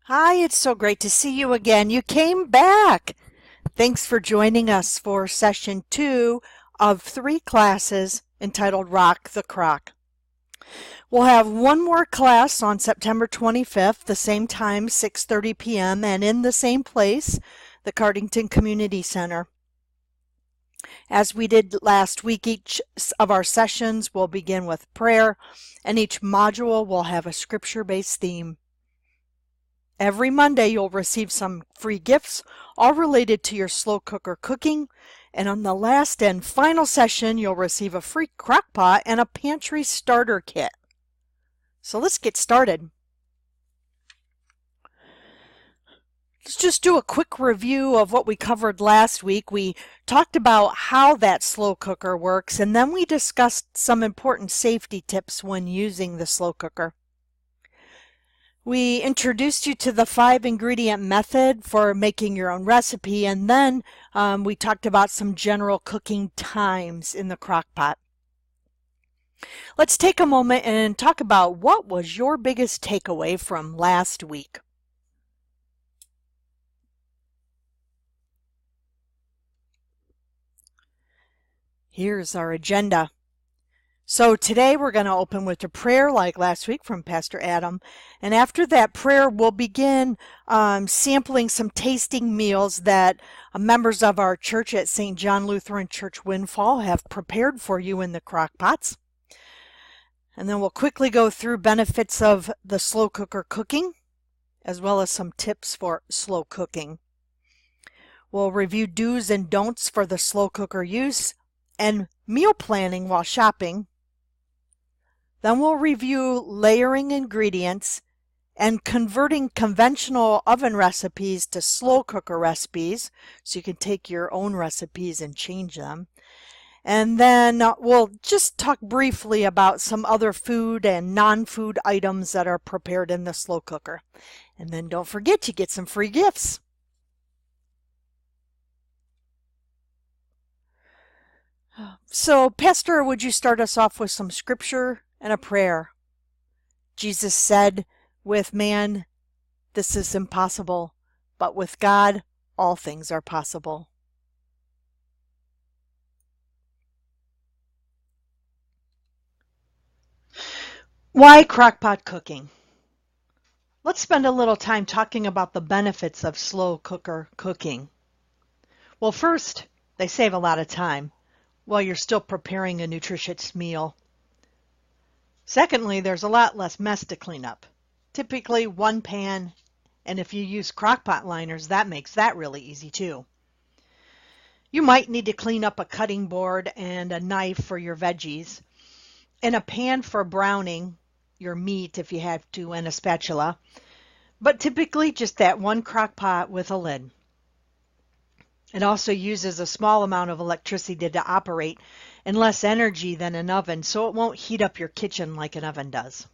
Hi, it's so great to see you again. You came back. Thanks for joining us for session 2 of 3 classes entitled Rock the Crock. We'll have one more class on September 25th, the same time, 6:30 p.m., and in the same place, the Cardington Community Center. As we did last week, each of our sessions will begin with prayer, and each module will have a scripture-based theme. Every Monday, you'll receive some free gifts, all related to your slow cooker cooking. And on the last and final session, you'll receive a free crock pot and a pantry starter kit. So let's get started. Let's just do a quick review of what we covered last week. We talked about how that slow cooker works, and then we discussed some important safety tips when using the slow cooker. We introduced you to the 5-ingredient method for making your own recipe, and then we talked about some general cooking times in the crock pot. Let's take a moment and talk about what was your biggest takeaway from last week. Here's our agenda. So today we're going to open with a prayer like last week from Pastor Adam. And after that prayer, we'll begin sampling some tasting meals that members of our church at St. John Lutheran Church Windfall have prepared for you in the crock pots. And then we'll quickly go through benefits of the slow cooker cooking, as well as some tips for slow cooking. We'll review do's and don'ts for the slow cooker use and meal planning while shopping. Then we'll review layering ingredients and converting conventional oven recipes to slow cooker recipes, so you can take your own recipes and change them. And then we'll just talk briefly about some other food and non-food items that are prepared in the slow cooker. And then don't forget, you get some free gifts. So, Pastor, would you start us off with some scripture and a prayer? Jesus said, with man, this is impossible, but with God, all things are possible. Why crockpot cooking? Let's spend a little time talking about the benefits of slow cooker cooking. Well, first, they save a lot of time while you're still preparing a nutritious meal. Secondly, there's a lot less mess to clean up. Typically one pan, and if you use crockpot liners, that makes that really easy too. You might need to clean up a cutting board and a knife for your veggies, and a pan for browning your meat if you have to, and a spatula, but typically just that one crock pot with a lid. It also uses a small amount of electricity to operate and less energy than an oven, so it won't heat up your kitchen like an oven does.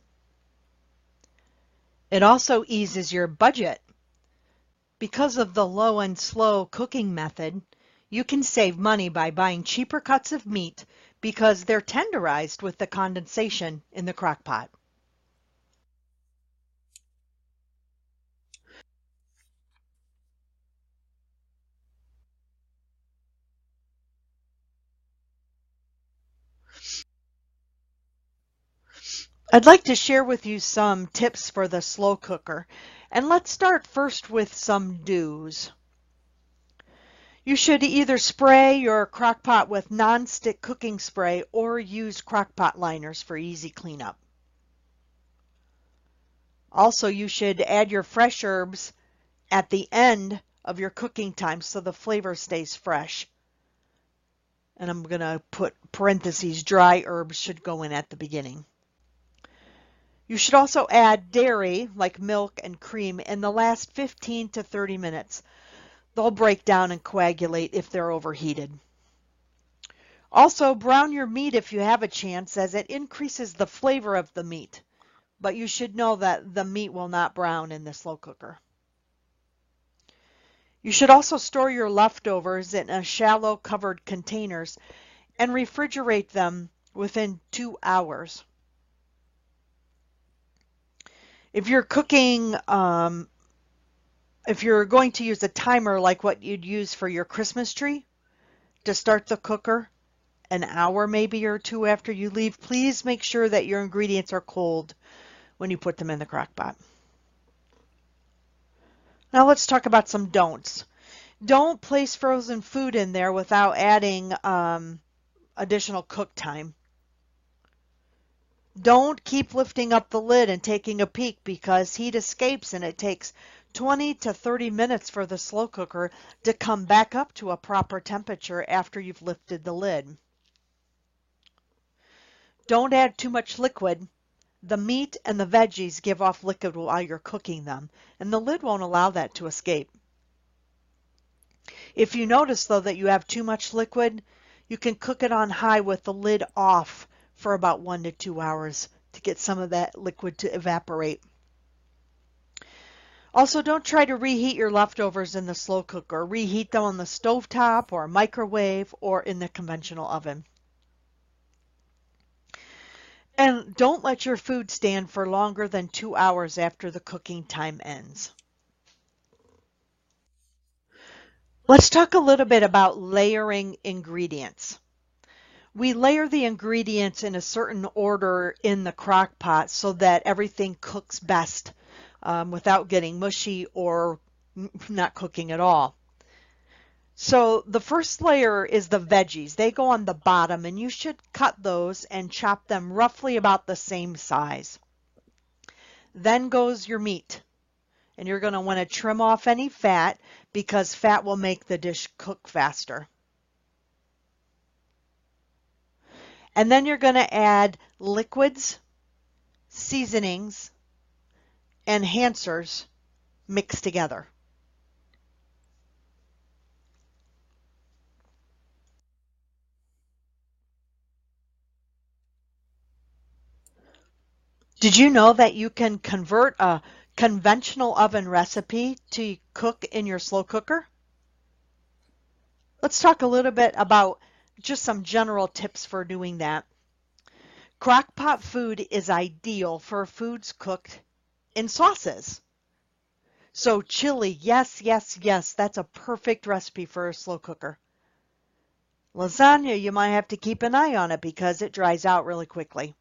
It also eases your budget. Because of the low and slow cooking method, you can save money by buying cheaper cuts of meat because they're tenderized with the condensation in the crock pot. I'd like to share with you some tips for the slow cooker, and let's start first with some do's. You should either spray your crock pot with non-stick cooking spray or use crock pot liners for easy cleanup. Also, you should add your fresh herbs at the end of your cooking time so the flavor stays fresh. And I'm going to put parentheses, dry herbs should go in at the beginning. You should also add dairy, like milk and cream, in the last 15 to 30 minutes. They'll break down and coagulate if they're overheated. Also, brown your meat if you have a chance, as it increases the flavor of the meat. But you should know that the meat will not brown in the slow cooker. You should also store your leftovers in a shallow covered containers and refrigerate them within 2 hours. If you're cooking If you're going to use a timer like what you'd use for your Christmas tree to start the cooker an hour maybe or two after you leave, please make sure that your ingredients are cold when you put them in the crock pot. Now let's talk about some don'ts. Don't place frozen food in there without adding additional cook time. Don't keep lifting up the lid and taking a peek because heat escapes and it takes 20 to 30 minutes for the slow cooker to come back up to a proper temperature after you've lifted the lid. Don't add too much liquid. The meat and the veggies give off liquid while you're cooking them, and the lid won't allow that to escape. If you notice, though, that you have too much liquid, you can cook it on high with the lid off for about 1 to 2 hours to get some of that liquid to evaporate. Also, don't try to reheat your leftovers in the slow cooker. Reheat them on the stovetop or microwave or in the conventional oven. And don't let your food stand for longer than 2 hours after the cooking time ends. Let's talk a little bit about layering ingredients. We layer the ingredients in a certain order in the crock pot so that everything cooks best without getting mushy or not cooking at all. So the first layer is the veggies. They go on the bottom, and you should cut those and chop them roughly about the same size. Then goes your meat, and you're going to want to trim off any fat because fat will make the dish cook faster. And then you're going to add liquids, seasonings, enhancers mixed together. Did you know that you can convert a conventional oven recipe to cook in your slow cooker? Let's talk a little bit about just some general tips for doing that. Crockpot food is ideal for foods cooked in sauces. So chili, yes, yes, yes, that's a perfect recipe for a slow cooker. Lasagna, you might have to keep an eye on it because it dries out really quickly.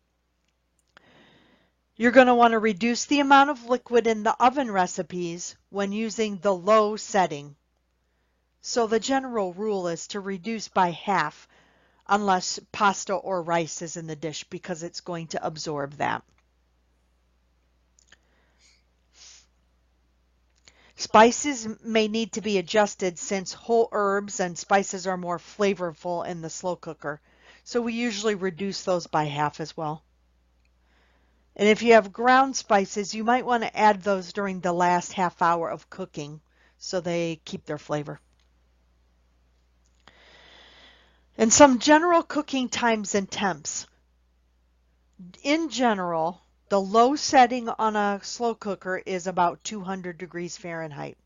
You're going to want to reduce the amount of liquid in the oven recipes when using the low setting. So the general rule is to reduce by half unless pasta or rice is in the dish because it's going to absorb that. Spices may need to be adjusted since whole herbs and spices are more flavorful in the slow cooker. So we usually reduce those by half as well. And if you have ground spices, you might want to add those during the last half hour of cooking so they keep their flavor. And some general cooking times and temps. In general, the low setting on a slow cooker is about 200 degrees Fahrenheit.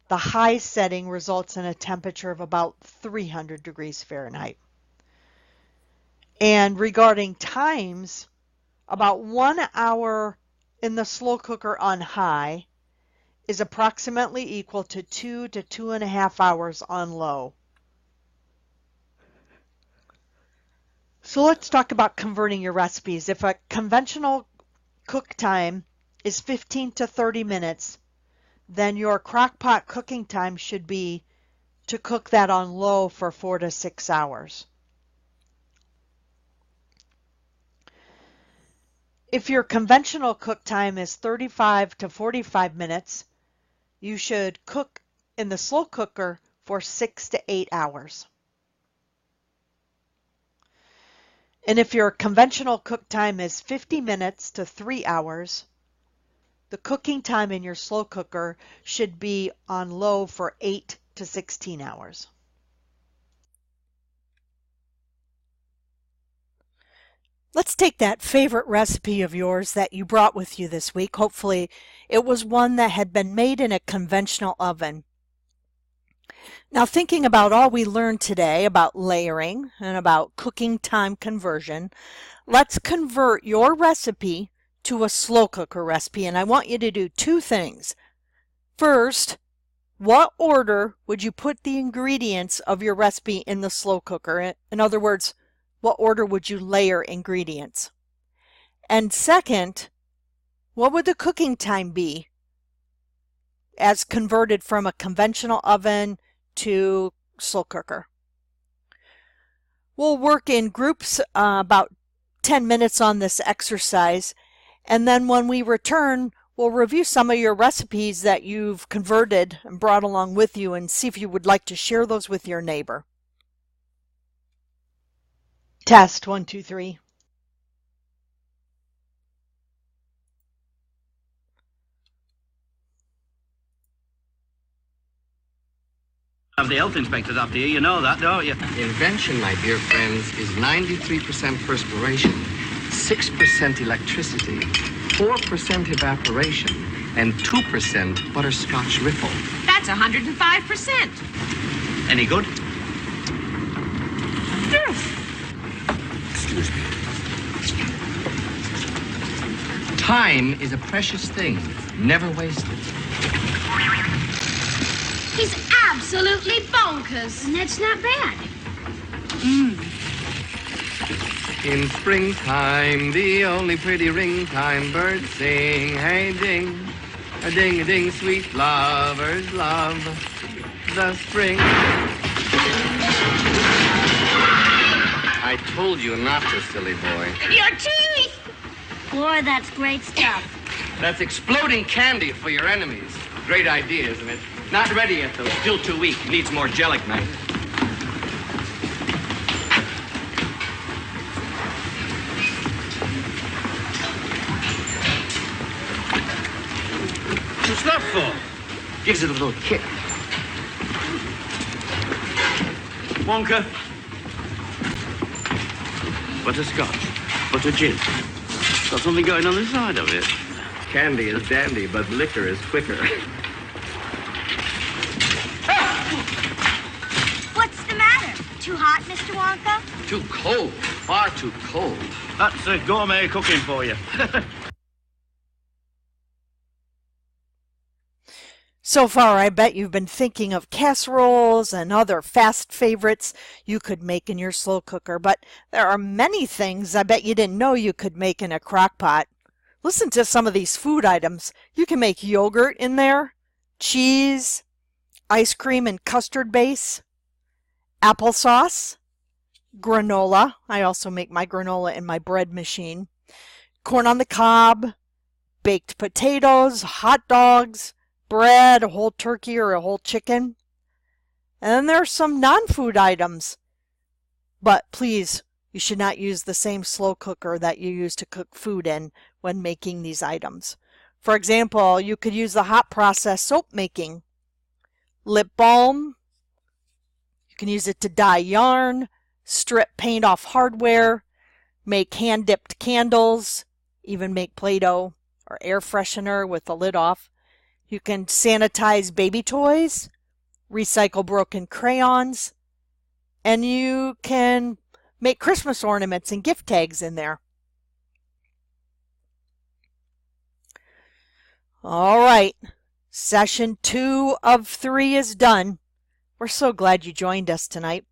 The high setting results in a temperature of about 300 degrees Fahrenheit. And regarding times, about 1 hour in the slow cooker on high is approximately equal to 2 to 2.5 hours on low. So let's talk about converting your recipes. If a conventional cook time is 15 to 30 minutes, then your crock pot cooking time should be to cook that on low for 4 to 6 hours. If your conventional cook time is 35 to 45 minutes, you should cook in the slow cooker for 6 to 8 hours. And if your conventional cook time is 50 minutes to 3 hours, the cooking time in your slow cooker should be on low for 8 to 16 hours. Let's take that favorite recipe of yours that you brought with you this week. Hopefully it was one that had been made in a conventional oven. Now, thinking about all we learned today about layering and about cooking time conversion, let's convert your recipe to a slow cooker recipe. And I want you to do two things. First, what order would you put the ingredients of your recipe in the slow cooker? In other words, what order would you layer ingredients? And second, what would the cooking time be as converted from a conventional oven to slow cooker? We'll work in groups about 10 minutes on this exercise, and then when we return, we'll review some of your recipes that you've converted and brought along with you and see if you would like to share those with your neighbor. Test 1, 2, 3. Have the health inspectors after you, you know that, don't you? Invention, my dear friends, is 93% perspiration, 6% electricity, 4% evaporation, and 2% butterscotch riffle. That's 105%. Any good? Excuse me. Time is a precious thing, never wasted. He's absolutely bonkers. And that's not bad. In springtime, the only pretty ring time, birds sing, hey ding, a ding a ding, sweet lovers love the spring. I told you not to, silly boy. Your teeth! Boy, that's great stuff. That's exploding candy for your enemies. Great idea, isn't it? Not ready yet, though. Still too weak. Needs more gelic, What's that for? Gives it a little kick. Wonka. Butterscotch. Butter gin. Got something going on the side of it. Candy is dandy, but liquor is quicker. What's the matter? Too hot, Mr. Wonka? Too cold. Far too cold. That's gourmet cooking for you. So far, I bet you've been thinking of casseroles and other fast favorites you could make in your slow cooker, but there are many things I bet you didn't know you could make in a crock pot. Listen to some of these food items. You can make yogurt in there, cheese, ice cream and custard base, applesauce, granola. I also make my granola in my bread machine, corn on the cob, baked potatoes, hot dogs, bread, a whole turkey or a whole chicken. And then there are some non-food items. But please, you should not use the same slow cooker that you use to cook food in when making these items. For example, you could use the hot process soap making. Lip balm. You can use it to dye yarn, strip paint off hardware, make hand-dipped candles, even make Play-Doh or air freshener with the lid off. You can sanitize baby toys, recycle broken crayons, and you can make Christmas ornaments and gift tags in there. All right, session 2 of 3 is done. We're so glad you joined us tonight.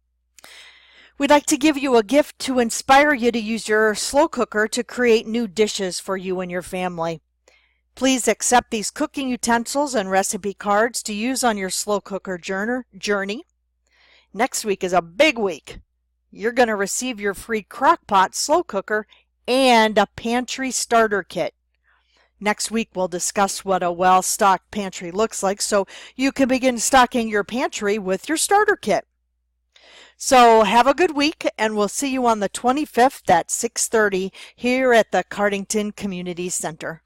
We'd like to give you a gift to inspire you to use your slow cooker to create new dishes for you and your family. Please accept these cooking utensils and recipe cards to use on your slow cooker journey. Next week is a big week. You're going to receive your free Crock-Pot slow cooker and a pantry starter kit. Next week we'll discuss what a well-stocked pantry looks like so you can begin stocking your pantry with your starter kit. So have a good week, and we'll see you on the 25th at 6:30 here at the Cardington Community Center.